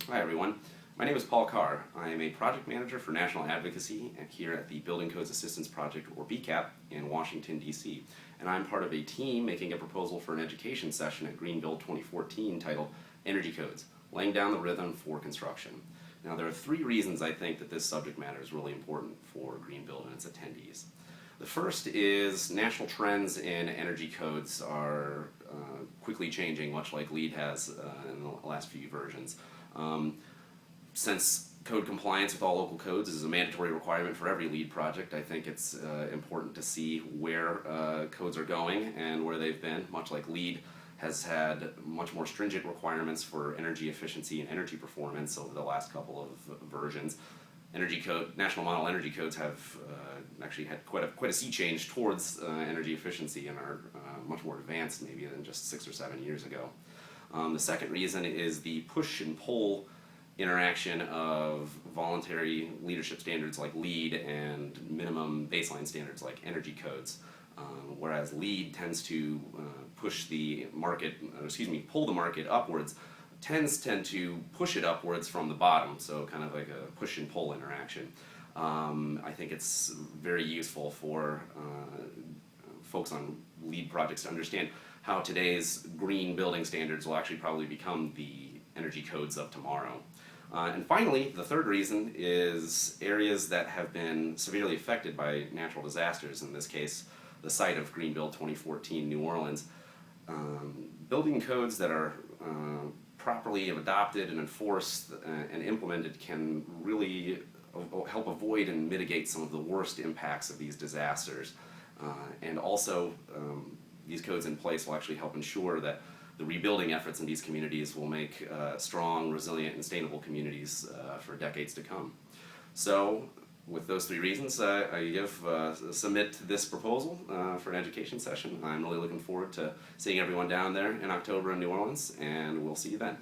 Hi everyone, my name is Paul Carr. I am a project manager for national advocacy here at the Building Codes Assistance Project, or BCAP, in Washington, D.C. And I'm part of a team making a proposal for an education session at Greenbuild 2014 titled Energy Codes, Laying Down the Rhythm for Construction. Now there are three reasons I think that this subject matter is really important for Greenbuild and its attendees. The first is national trends in energy codes are quickly changing, much like LEED has in the last few versions. Since code compliance with all local codes is a mandatory requirement for every LEED project, I think it's important to see where codes are going and where they've been. Much like LEED has had much more stringent requirements for energy efficiency and energy performance over the last couple of versions. National model energy codes have actually had quite a sea change towards energy efficiency and are much more advanced maybe than just 6 or 7 years ago. The second reason is the push and pull interaction of voluntary leadership standards like LEED and minimum baseline standards like energy codes. Whereas LEED tends to pull the market upwards, tend to push it upwards from the bottom, so kind of like a push and pull interaction. I think it's very useful for folks on LEED projects to understand how today's green building standards will actually probably become the energy codes of tomorrow. And finally, the third reason is areas that have been severely affected by natural disasters, in this case the site of Greenbuild 2014 New Orleans. Building codes that are properly adopted and enforced and implemented can really help avoid and mitigate some of the worst impacts of these disasters. And also, these codes in place will actually help ensure that the rebuilding efforts in these communities will make strong, resilient, and sustainable communities for decades to come. So, with those three reasons, I submit this proposal for an education session. I'm really looking forward to seeing everyone down there in October in New Orleans, and we'll see you then.